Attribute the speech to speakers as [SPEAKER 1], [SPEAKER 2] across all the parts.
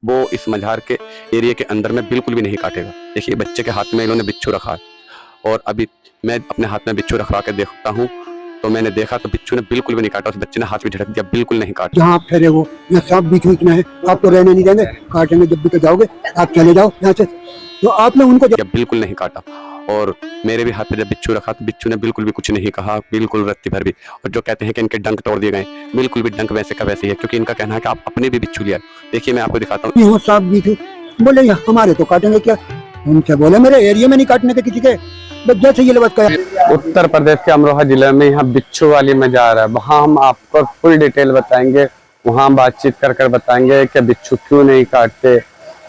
[SPEAKER 1] वो इस मझार के एरिया के अंदर में बिल्कुल भी नहीं काटेगा। देखिए बच्चे के हाथ में इन्होंने बिच्छू रखा है, और अभी मैं अपने हाथ में बिच्छू रखवा के देखता हूँ तो मैंने देखा तो बिच्छू ने बिल्कुल भी नहीं काटा। उस बच्चे ने हाथ भी झटक दिया, बिल्कुल नहीं काटा।
[SPEAKER 2] जहाँ आप ठहरे हो यहाँ सांप बीच में है, आपको रहने नहीं देंगे, काटेंगे जब भी तो जाओगे, आप चले जाओ यहाँ से। तो आपने उनको
[SPEAKER 1] बिल्कुल नहीं काटा, और मेरे भी हाथ पे जब बिच्छू रखा तो बिच्छू ने बिल्कुल भी कुछ नहीं कहा, बिल्कुल रत्ती भर भी। और जो कहते हैं कि इनके डंक तोड़ दिए गए, बिल्कुल भी डंक वैसे का वैसे ही है, क्योंकि इनका कहना है कि आप अपने भी बिच्छू लिया। देखिए मैं आपको दिखाता हूँ।
[SPEAKER 2] सांप बीच बोले हमारे तो काटेंगे क्या, उनसे बोले मेरे एरिया में नहीं काटने के किसी के, जैसे ये बात कहा।
[SPEAKER 3] उत्तर प्रदेश के अमरोहा जिले में यहाँ बिच्छू वाली मजार है, वहाँ हम आपको फुल डिटेल बताएंगे, वहाँ बातचीत कर बताएंगे कि बिच्छू क्यों नहीं काटते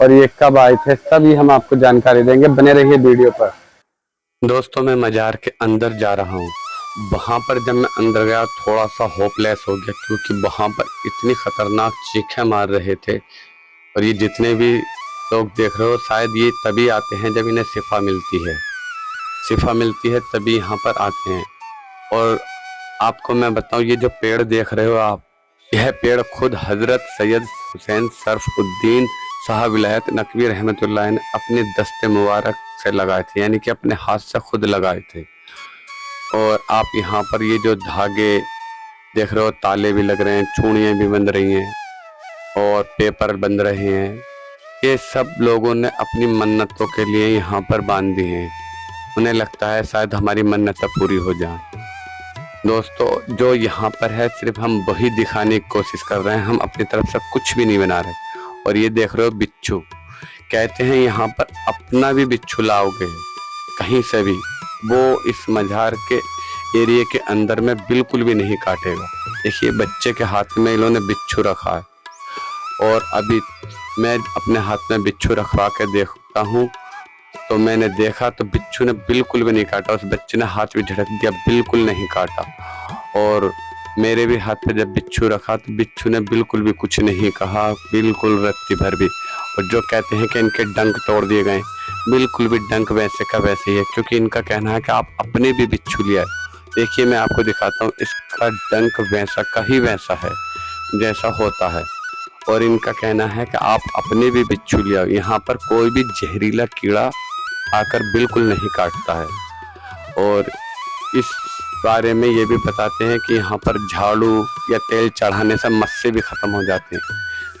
[SPEAKER 3] और ये कब आए थे, सभी हम आपको जानकारी देंगे। बने रहिए वीडियो पर।
[SPEAKER 1] दोस्तों मैं मजार के अंदर जा रहा हूँ। वहाँ पर जब मैं अंदर गया थोड़ा सा होपलेस हो गया, क्योंकि वहाँ पर इतनी खतरनाक चीखें मार रहे थे। और ये जितने भी लोग देख रहे हो शायद ये तभी आते हैं जब इन्हें शिफा मिलती है, शिफा मिलती है तभी यहाँ पर आते हैं। और आपको मैं बताऊँ, ये जो पेड़ देख रहे हो आप, यह पेड़ खुद हजरत सैयद हुसैन शरफुद्दीन साहब विलायत नकवी रहमतुल्लाह ने अपने दस्ते मुबारक से लगाए थे, यानी कि अपने हाथ से खुद लगाए थे। और आप यहाँ पर ये जो धागे देख रहे हो, ताले भी लग रहे हैं, चूड़ियाँ भी बन रही हैं और पेपर बन रहे हैं। ये सब लोगों ने अपनी मन्नतों के लिए यहाँ पर बांधी हैं। उन्हें लगता है शायद हमारी मन्नतें पूरी हो जाएं। दोस्तों जो यहाँ पर है सिर्फ हम वही दिखाने की कोशिश कर रहे हैं, हम अपनी तरफ से कुछ भी नहीं बना रहे। और ये देख रहे हो बिच्छू, कहते हैं यहाँ पर अपना भी बिच्छू लाओगे कहीं से भी, वो इस मझार के एरिया के अंदर में बिल्कुल भी नहीं काटेगा। देखिए बच्चे के हाथ में इन्होंने बिच्छू रखा है, और अभी मैं अपने हाथ में बिच्छू रखवा के देखता हूँ तो मैंने देखा तो बिच्छू ने बिल्कुल भी नहीं काटा। उस बच्चे ने हाथ भी झटक दिया, बिल्कुल नहीं काटा। और मेरे भी हाथ पे जब बिच्छू रखा तो बिच्छू ने बिल्कुल भी कुछ नहीं कहा, बिल्कुल रत्ती भर भी। और जो कहते हैं कि इनके डंक तोड़ दिए गए, बिल्कुल भी डंक वैसे का वैसे ही है, क्योंकि इनका कहना है कि आप अपने भी बिच्छू लिया है। देखिए मैं आपको दिखाता हूँ, इसका डंक वैसा का ही वैसा है जैसा होता है। और इनका कहना है कि आप अपने भी बिच्छू लिया। यहाँ पर कोई भी जहरीला कीड़ा आकर बिल्कुल नहीं काटता है। और इस बारे में ये भी बताते हैं कि यहाँ पर झाड़ू या तेल चढ़ाने से मस्से भी खत्म हो जाते हैं।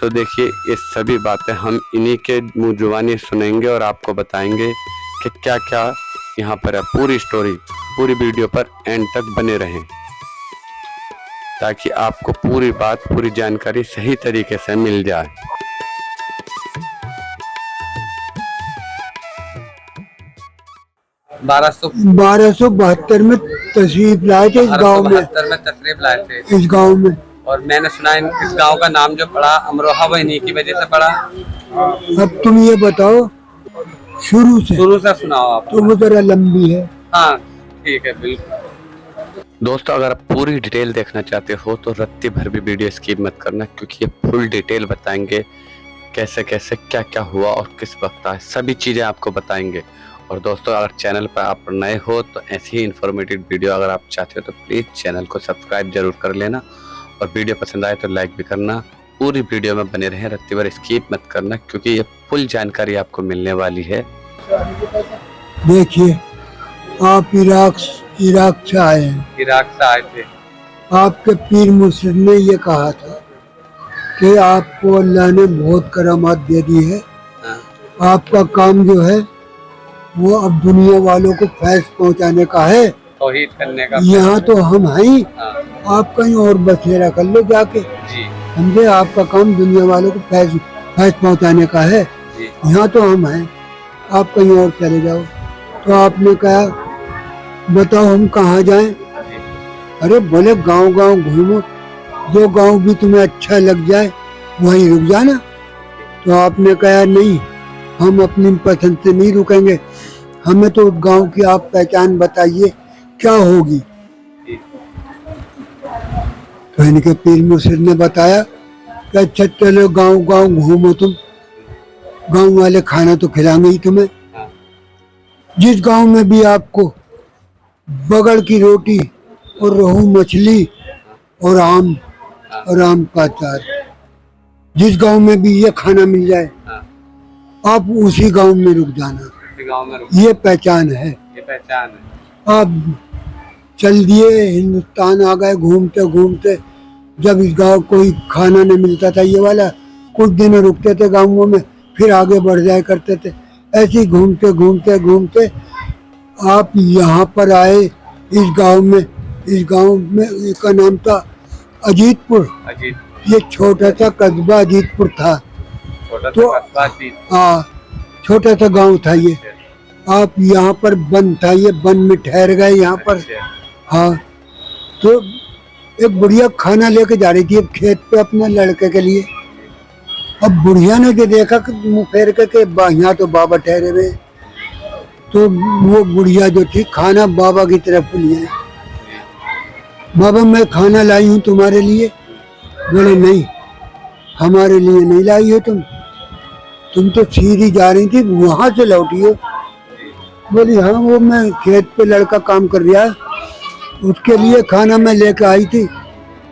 [SPEAKER 1] तो देखिए ये सभी बातें हम इन्हीं के मुँह जुबानी सुनेंगे और आपको बताएंगे कि क्या क्या यहाँ पर है। पूरी स्टोरी, पूरी वीडियो पर एंड तक बने रहें ताकि आपको पूरी बात, पूरी जानकारी सही तरीके से मिल जाए।
[SPEAKER 2] 1272 में तशरीफ लाए थे इस गांव में,
[SPEAKER 3] तशरीफ लाए थे
[SPEAKER 2] इस गांव में।
[SPEAKER 3] और मैंने सुना इस गांव का नाम जो पड़ा अमरोहा, वो इन्हीं की वजह से पड़ा।
[SPEAKER 2] अब तुम ये बताओ शुरू से
[SPEAKER 3] सुनाओ आप,
[SPEAKER 2] तो वो जरा लंबी है।
[SPEAKER 3] हाँ ठीक है, बिल्कुल।
[SPEAKER 1] दोस्तों अगर आप पूरी डिटेल देखना चाहते हो तो रत्ती भर भी वीडियो स्किप मत करना, क्योंकि ये फुल डिटेल बताएंगे कैसे कैसे क्या क्या हुआ और किस वक्त आए, सभी चीज़ें आपको बताएंगे। और दोस्तों अगर चैनल पर आप नए हो तो ऐसी ही इन्फॉर्मेटिव वीडियो अगर आप चाहते हो तो प्लीज़ चैनल को सब्सक्राइब जरूर कर लेना, और वीडियो पसंद आए तो लाइक भी करना। पूरी वीडियो में बने रहें, रत्ती भर स्किप मत करना, क्योंकि ये फुल जानकारी आपको मिलने वाली है।
[SPEAKER 2] देखिए आप इराक से आए हैं,
[SPEAKER 3] इराक से आए थे।
[SPEAKER 2] आपके पीर मुर्शिद ने ये कहा था कि आपको अल्लाह ने बहुत करामात दे दी है। आपका काम जो है वो अब दुनिया वालों को फैज़ पहुंचाने का है,
[SPEAKER 3] तौहीद करने का।
[SPEAKER 2] यहाँ तो हम हैं, आप कहीं और बसेरा कर लो जाके, समझे। आपका काम दुनिया वालों को फैज़ पहुंचाने का है, यहाँ तो हम हैं, आप कहीं और चले जाओ। तो आपने कहा बताओ हम कहाँ जाएं? अरे बोले गांव गांव घूमो, जो गांव भी तुम्हें अच्छा लग जाए वहीं रुक जाना। तो आपने कहा नहीं, हम अपनी पसंद से नहीं रुकेंगे, हमें तो गांव की आप पहचान बताइए क्या होगी। तो इनके पीर मुर्शिद ने बताया कि अच्छा चलो गांव गांव घूमो, तुम गांव वाले खाना तो खिलाएंगे ही तुम्हें। जिस गांव में भी आपको बगड़ की रोटी और रोहू मछली और आम का अचार जिस गांव में भी ये खाना मिल जाए
[SPEAKER 3] हाँ,
[SPEAKER 2] आप उसी गांव में रुक जाना,
[SPEAKER 3] इसी गांव में रुक,
[SPEAKER 2] ये पहचान है।
[SPEAKER 3] ये पहचान है।
[SPEAKER 2] आप चल दिए हिंदुस्तान आ गए घूमते घूमते, जब इस गांव कोई खाना नहीं मिलता था ये वाला, कुछ दिन रुकते थे गाँवों में, फिर आगे बढ़ जाया करते थे। ऐसे ही घूमते घूमते घूमते आप यहाँ पर आए इस गांव में। इस गांव में का नाम था अजीतपुर।
[SPEAKER 3] अजीत,
[SPEAKER 2] ये छोटा सा कस्बा अजीतपुर था।
[SPEAKER 3] छोटा
[SPEAKER 2] तो
[SPEAKER 3] सा कस्बा अजीत।
[SPEAKER 2] हाँ, छोटा सा गांव था ये। आप यहाँ पर वन था, ये वन में ठहर गए यहाँ पर। हाँ, तो एक बुढ़िया खाना लेके जा रही थी अब खेत पे अपने लड़के के लिए। अब बुढ़िया ने जो देखा कि मुँह फेर के यहाँ तो बाबा ठहरे हुए, तो वो बुढ़िया जो थी खाना बाबा की तरफ लिए, बाबा मैं खाना लाई हूँ तुम्हारे लिए। बोले नहीं, हमारे लिए नहीं लाई हो तुम तो सीधी जा रही थी, वहां से लौटी हो। बोली हाँ, वो मैं खेत पे लड़का काम कर रहा है, उसके लिए खाना मैं लेकर आई थी,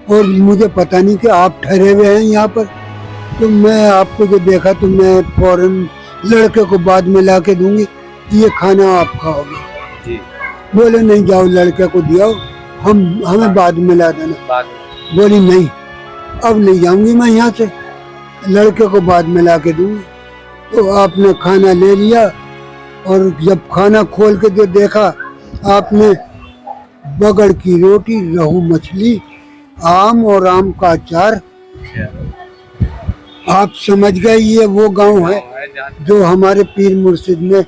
[SPEAKER 2] और मुझे पता नहीं कि आप ठहरे हुए हैं यहाँ पर, तो मैं आपको जो देखा तो मैं फौरन लड़के को बाद में ला के दूंगी, ये खाना आप खाओगे। बोले नहीं, जाओ लड़के को दिया, हमें बाद में ला देना। बोली नहीं, अब नहीं जाऊंगी मैं यहाँ से, लड़के को बाद में ला के दूंगी। तो आपने खाना ले लिया, और जब खाना खोल के जो देखा, आपने बगड़ की रोटी, रहू मछली, आम और आम का अचार। आप समझ गए ये वो गांव है जो हमारे पीर मुर्शिद ने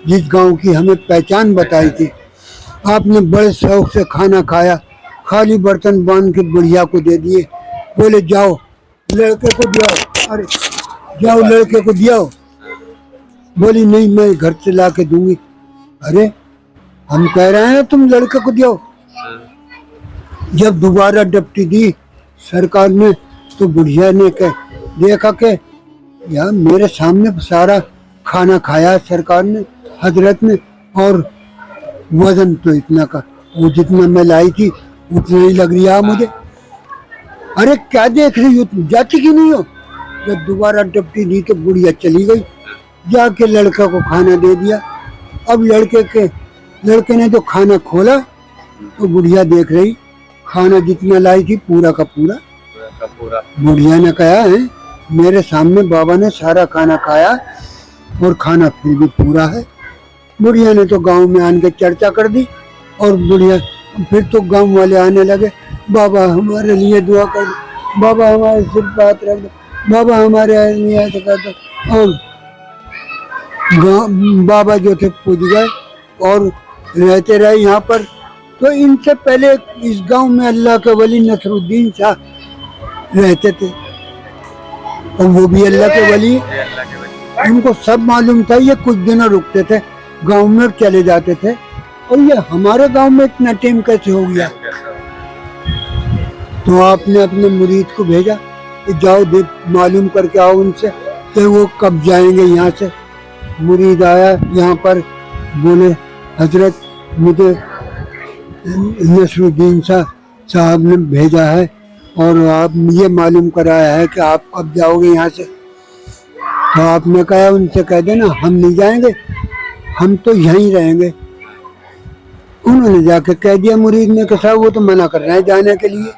[SPEAKER 2] जिस गांव की हमें पहचान बताई थी। आपने बड़े शौक से खाना खाया, खाली बर्तन बांध के बुढ़िया को दे दिए। बोले जाओ लड़के को दियाओ, अरे जाओ लड़के को दियाओ। बोली नहीं, मैं घर से ला के दूंगी। अरे हम कह रहे हैं तुम लड़के को दियाओ। जब दोबारा डिप्टी दी सरकार ने, तो बुढ़िया ने देखा के यार मेरे सामने सारा खाना खाया सरकार ने, हजरत ने, और वजन तो इतना का, वो जितना मैं लाई थी उतना ही लग रहा मुझे। अरे क्या देख रही हो तुम, जाती क्यों नहीं हो? जब दोबारा डिप्टी दी तो बुढ़िया चली गई, जाके लड़का को खाना दे दिया। अब लड़के ने जो खाना खोला तो बुढ़िया देख रही, खाना जितना लाई थी पूरा का पूरा। बुढ़िया ने कहा है मेरे सामने बाबा ने सारा खाना खाया और खाना फिर भी पूरा है। बुढ़िया ने तो गांव में आने के चर्चा कर दी, और बुढ़िया फिर तो गांव वाले आने लगे, बाबा हमारे लिए दुआ कर दो, बाबा हमारे सिर पे हाथ रख दो, बाबा हमारे लिए ऐसा कर दो। और बाबा जो थे पूज गए और रहते रहे यहाँ पर। तो इनसे पहले इस गांव में अल्लाह के वली नसरुद्दीन शाह रहते थे, और वो भी अल्लाह के वली। उनको सब मालूम था, ये कुछ दिनों रुकते थे गांव में और चले जाते थे, और ये हमारे गांव में इतना टाइम कैसे हो गया। तो आपने अपने मुरीद को भेजा कि जाओ मालूम करके आओ उनसे कि वो कब जाएंगे यहाँ से। मुरीद आया यहाँ पर, बोले हजरत मुझे नसरुद्दीन शाह साहब ने भेजा है और आप ये मालूम कराया है कि आप कब जाओगे यहाँ से। तो आपने कहा उनसे कह देना हम नहीं जाएंगे, हम तो यहीं रहेंगे। उन्होंने जाके कह दिया मुरीद ने कि साहब वो तो मना कर रहे हैं जाने के लिए।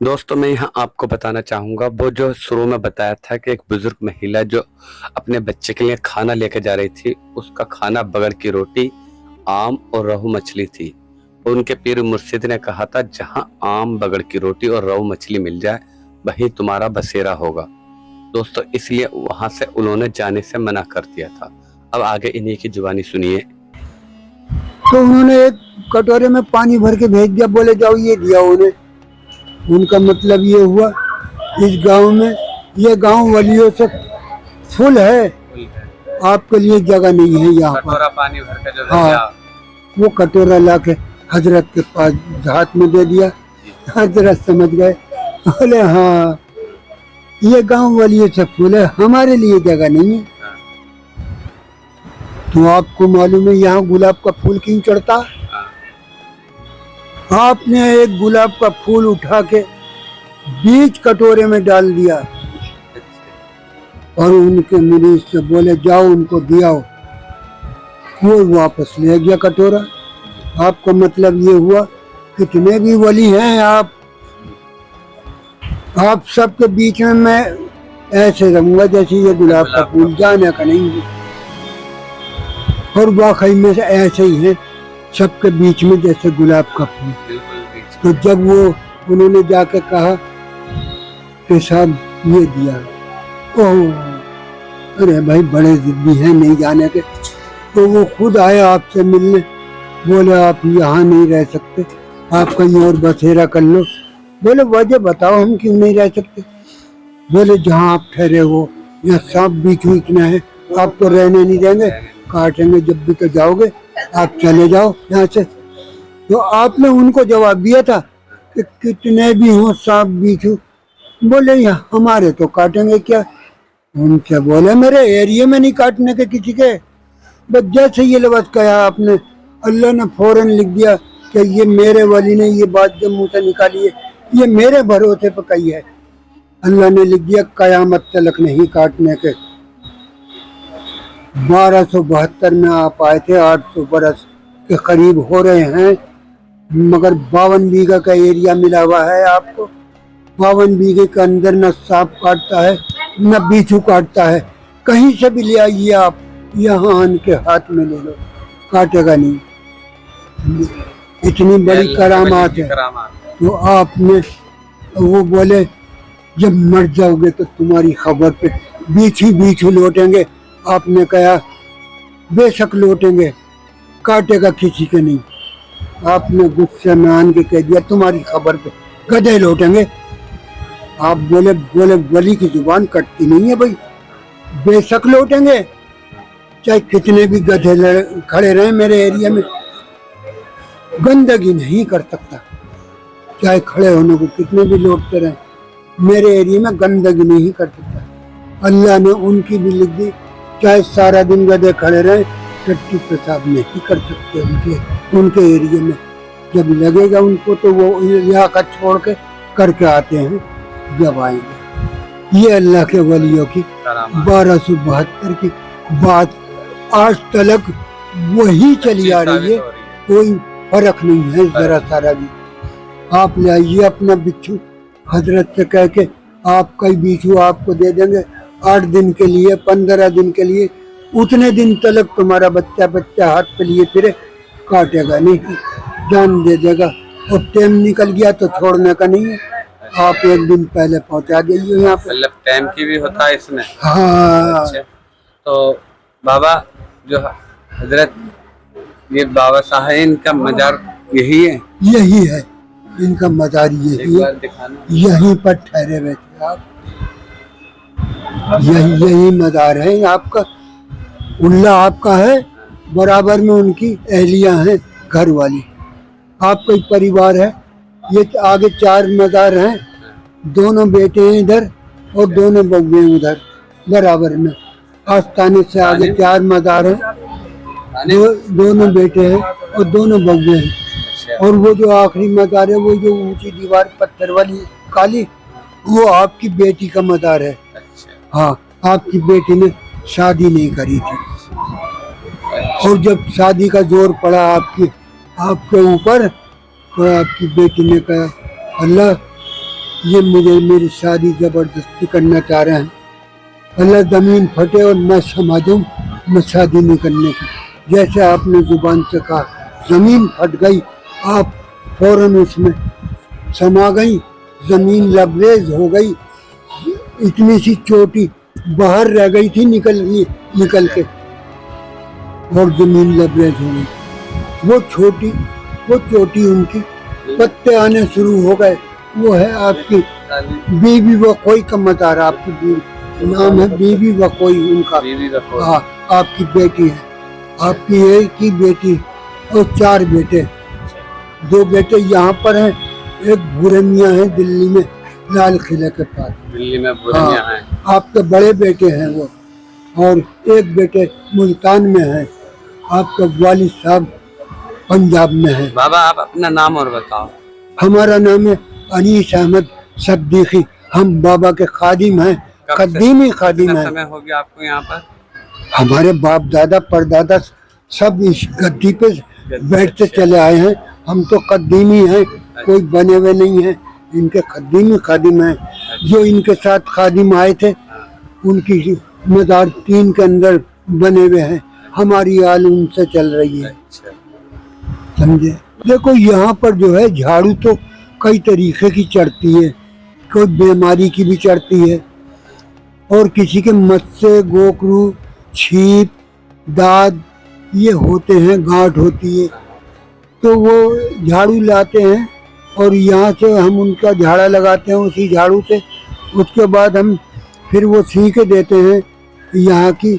[SPEAKER 1] दोस्तों मैं यहाँ आपको बताना चाहूँगा, वो जो शुरू में बताया था कि एक बुजुर्ग महिला जो अपने बच्चे के लिए खाना लेके जा रही थी, उसका खाना बगड़ की रोटी, आम और रहू मछली थी। उनके पीर मुर्शिद ने कहा था जहाँ आम बगड़ की रोटी और रहू मछली मिल जाए वही तुम्हारा बसेरा होगा। दोस्तों इसलिए वहां से उन्होंने जाने से मना कर दिया था। अब आगे इन्हीं की जुबानी सुनिए।
[SPEAKER 2] तो उन्होंने एक कटोरे में पानी भर के भेज दिया, बोले जाओ ये दिया उन्हें। उनका मतलब ये हुआ इस गांव में, ये गांव वलियों से फुल है, आपके लिए जगह नहीं है यहाँ पर।
[SPEAKER 3] पानी भर के जो
[SPEAKER 2] हाँ, वो कटोरा ला के हजरत के पास हाथ में दे दिया। हजरत समझ गए, बोले हाँ ये गांव वाली से फूल है, हमारे लिए जगह नहीं है। तो आपको मालूम है यहाँ गुलाब का फूल क्यों चढ़ता? आपने एक गुलाब का फूल उठा के बीच कटोरे में डाल दिया और उनके मुरीद से बोले जाओ उनको दियाओ। वो वापस ले गया कटोरा। आपको मतलब ये हुआ कितने भी वली हैं आप सबके बीच में मैं ऐसे रहूंगा जैसे ये गुलाब का फूल, जाने का नहीं। और वाकई में से ऐसे ही है सबके बीच में जैसे गुलाब का फूल। तो जब वो उन्होंने जाके कहा कि साहब ये दिया, ओह अरे भाई बड़े जिद्दी हैं नहीं जाने के। तो वो खुद आए आपसे मिलने, बोले आप यहाँ नहीं रह सकते, आप कहीं और बसेरा कर लो। बोले वजह बताओ हम क्यों नहीं रह सकते। बोले जहाँ आप ठहरे हो यहाँ सांप बिच्छू इतना है, आपको रहने नहीं देंगे, काटेंगे जब भी तो जाओगे, आप चले जाओ यहाँ से। तो आपने उनको जवाब दिया था कि कितने भी हो सांप बिच्छू, बोले यहाँ हमारे तो काटेंगे क्या। उनसे बोले मेरे एरिया में नहीं काटने के किसी के। बस जैसे ये लफ्ज़ कहा आपने, अल्लाह ने फौरन लिख दिया कि ये मेरे वली ने ये बात जब मुँह से निकाली है, ये मेरे भरोसे पर कही है। अल्लाह ने लिख दिया कयामत तलक नहीं काटने के। 1272 में आप आए थे, 800 बरस के करीब हो रहे हैं, मगर 52 बीघा का एरिया मिला हुआ है आपको। 52 बीघे के अंदर न सांप काटता है न बिच्छू काटता है। कहीं से भी ले आइए आप, यहाँ आन के हाथ में ले लो, काटेगा नहीं। इतनी बड़ी करामात है। तो आपने, वो बोले जब मर जाओगे तो तुम्हारी खबर पे बिच्छू लौटेंगे। आपने कहा बेशक लौटेंगे, काटेगा किसी के नहीं। आपने गुस्से में आन के कह दिया तुम्हारी खबर पे गधे लौटेंगे। आप बोले वली की जुबान कटती नहीं है भाई, बेशक लौटेंगे, चाहे कितने भी गधे खड़े रहे मेरे एरिया में, गंदगी नहीं कर सकता। चाहे खड़े होने को कितने भी लौटते रहे, मेरे एरिया में गंदगी नहीं कर सकता। अल्लाह ने उनकी भी लिख दी, चाहे सारा दिन गधे खड़े रहे, टट्टी पेशाब नहीं कर सकते उनके एरिया में। जब लगेगा उनको तो वो इलाका छोड़ के करके आते हैं जब आएंगे। ये अल्लाह के वलियों की 1272 की बात आज तक वही चली आ रही है, कोई फर्क नहीं है जरा सारा भी। आप ले आइए अपना बिच्छू, हजरत से कह के आपका ही बिच्छू आपको दे देंगे 8 दिन के लिए, 15 दिन के लिए। उतने दिन तक तुम्हारा बच्चा हाथ पे लिए फिरे, काटेगा नहीं, जान दे देगा। और टाइम निकल गया तो छोड़ने का नहीं है। आप एक दिन पहले पहुंचा दीजिए यहाँ पे।
[SPEAKER 3] मतलब टाइम की भी होता है इसमें।
[SPEAKER 2] हाँ।
[SPEAKER 3] अच्छा, तो बाबा जो हजरत ये बाबा साहिन का मजार यही है?
[SPEAKER 2] यही है इनका मजार, यही है। यहीं पर ठहरे हुए थे आप, यही मजार है आपका। उल्ला आपका है, बराबर में उनकी अहलिया हैं घर वाली। आपका ही परिवार है। ये आगे 4 मजार हैं, दोनों बेटे हैं इधर और दोनों बउए उधर बराबर में। आस्थाने से आगे 4 मजार हैं, दोनों बेटे हैं और दोनों बउए हैं। और वो जो आखिरी मजार है, वो जो ऊंची दीवार पत्थर वाली काली, वो आपकी बेटी का मजार है। हाँ, आपकी बेटी ने शादी नहीं करी थी, और जब शादी का जोर पड़ा आपके ऊपर, तो आपकी बेटी ने कहा अल्लाह ये मुझे मेरी शादी जबरदस्ती करना चाह रहे हैं, अल्लाह जमीन फटे और मैं समझूं मैं शादी नहीं करने की। जैसे आपने जुबान से कहा, जमीन फट गई, आप फौरन उसमें समा गई, जमीन लबरेज हो गई, इतनी सी चोटी बाहर रह गई थी निकल के, और जमीन लबरेज हो गई। वो चोटी उनकी पत्ते आने शुरू हो गए। वो है आपकी बीबी वकोई का मजार, आपकी बीबी नाम है बीबी वकोई उनका। हाँ, आपकी बेटी है, आपकी एक ही बेटी और 4 बेटे। 2 बेटे यहाँ पर हैं, एक भूरे मियाँ है दिल्ली में, लाल किले के पास।
[SPEAKER 3] दिल्ली में भूरे मियाँ हैं।
[SPEAKER 2] आपके बड़े बेटे हैं वो, और एक बेटे मुल्तान में है। आपका वालिद साहब पंजाब में है।
[SPEAKER 3] बाबा आप अपना नाम और बताओ।
[SPEAKER 2] हमारा नाम है अनीस अहमद सद्दीकी। हम बाबा के खादिम हैं, कदीमी खादिम है।
[SPEAKER 3] समय हो गया आपको यहाँ पर?
[SPEAKER 2] हमारे बाप दादा परदादा सब इस गद्दी पे बैठते चले आए हैं। हम तो कदीमी हैं, कोई बने हुए नहीं है। इनके कदीमी खादिम हैं। जो इनके साथ खादिम आए थे उनकी मजार टीन के अंदर बने हुए हैं। हमारी आल उनसे चल रही है, समझे। देखो यहाँ पर जो है झाड़ू तो कई तरीके की चढ़ती है, कोई बीमारी की भी चढ़ती है और किसी के मस्से, गोखरू, छीप, दाद ये होते हैं, गांठ होती है, तो वो झाड़ू लाते हैं और यहाँ से हम उनका झाड़ा लगाते हैं उसी झाड़ू से। उसके बाद हम फिर वो सीख देते हैं। यहाँ की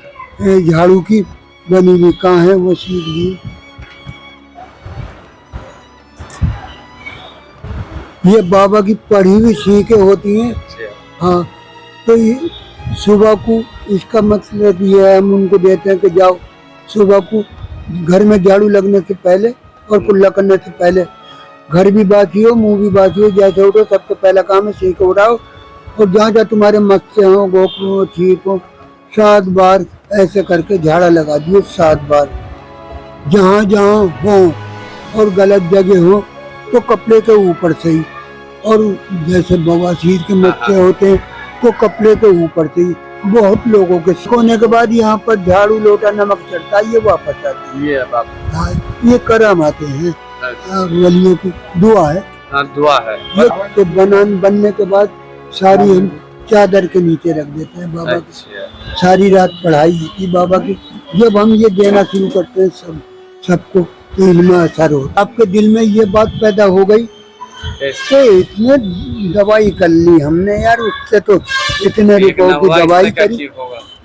[SPEAKER 2] झाड़ू की बनी हुई कहाँ है वो सीख दी। ये बाबा की पढ़ी हुई सीखें होती हैं। हाँ, तो ये सुबह को इसका मतलब ये है, हम उनको देते हैं कि जाओ सुबह को घर में झाड़ू लगने से पहले और कुल्ला करने से पहले घर भी बाकी हो, मुंह भी बाकी हो, जैसे उठो सबसे पहला काम है सीख उड़ाओ और जहाँ जहाँ तुम्हारे मस्से हो, गोखरू हो, छीप हो, 7 बार ऐसे करके झाड़ा लगा दिए। 7 बार जहाँ जहाँ हो और गलत जगह हो तो कपड़े के ऊपर से ही, और जैसे बवासीर के मस्से होते हैं तो कपड़े के ऊपर से ही। बहुत लोगों के सोने के बाद यहाँ पर झाड़ू लोटा नमक चढ़ता है, ये वापस आते हैं। ये करम आते हैं, वलियों की दुआ है।
[SPEAKER 3] दुआ है।
[SPEAKER 2] ये तो बनने के बाद सारी हम चादर के नीचे रख देते हैं बाबा की। सारी रात पढ़ाई होती बाबा की। जब हम ये देना शुरू करते हैं सबको तो इल्म असर हो। आपके दिल में ये बात पैदा हो गई तो इतने दवाई कर ली हमने यार, उससे तो इतने रुपयों की दवाई करी,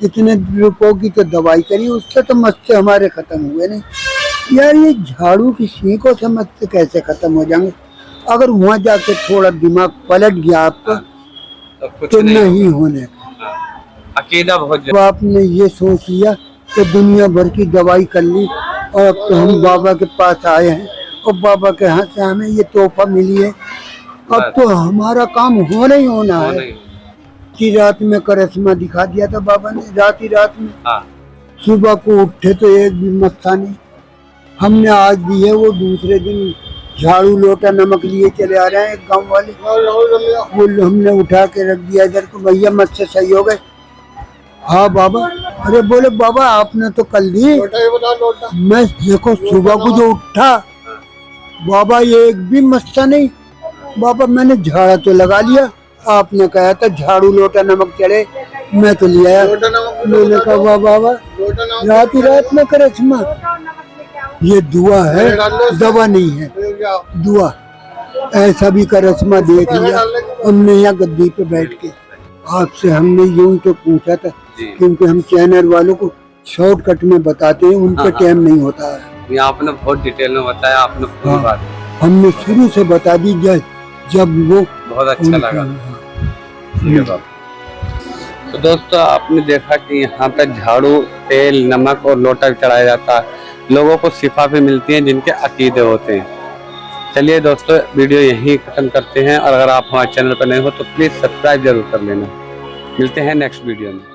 [SPEAKER 2] इतने रुपयों की तो दवाई करी, उससे तो मस्से हमारे खत्म हुए नहीं यार। ये झाड़ू की सीखों से मस्से कैसे खत्म हो जाएंगे? अगर वहाँ जाके थोड़ा दिमाग पलट गया आपका तो नहीं होने का।
[SPEAKER 3] अकीदा बहुत।
[SPEAKER 2] तो आपने ये सोच लिया कि दुनिया भर की दवाई कर ली और अब तो हम बाबा के पास आए हैं और बाबा के हाथ से हमें ये तोहफा मिली है। अब तो हमारा काम होना ही होना है। कि रात में करिश्मा दिखा दिया था बाबा ने, रात ही रात में। सुबह को उठे तो एक भी मस्सा नहीं। हमने आज दी है, वो दूसरे दिन झाड़ू लोटा नमक लिए चले आ रहे हैं गांव वाले, वो हमने उठा के रख दिया इधर को। भैया मस्से सही हो गए? हाँ बाबा। अरे बोले बाबा आपने तो कल दी। मैं देखो सुबह को जो उठा बाबा ये एक भी मस्सा नहीं। बाबा मैंने झाड़ा तो लगा लिया, आपने कहा था झाड़ू लोटा नमक चढ़े, मैं तो ले आया। मैंने कहा वाह बाबा रात ही रात में करिश्मा। ये दुआ है, दवा नहीं है, दुआ। ऐसा भी करिश्मा देख लिया हमने यहाँ गद्दी पे बैठ के। आपसे हमने यूं तो पूछा था क्योंकि हम चैनल वालों को शॉर्टकट में बताते हैं, उनका टाइम नहीं होता है।
[SPEAKER 3] ये आपने बहुत डिटेल में बताया, आपने पूरी बात
[SPEAKER 2] हमने शुरू से बता दी जब वो
[SPEAKER 3] बहुत अच्छा लगा। तो दोस्तों आपने देखा कि यहाँ पर झाड़ू, तेल, नमक और लोटा चढ़ाया जाता है। लोगों को शिफा भी मिलती है जिनके अकीदे होते हैं। चलिए दोस्तों वीडियो यहीं खत्म करते हैं और अगर आप हमारे चैनल पर नए हो तो प्लीज़ सब्सक्राइब जरूर कर लेना। मिलते हैं नेक्स्ट वीडियो में।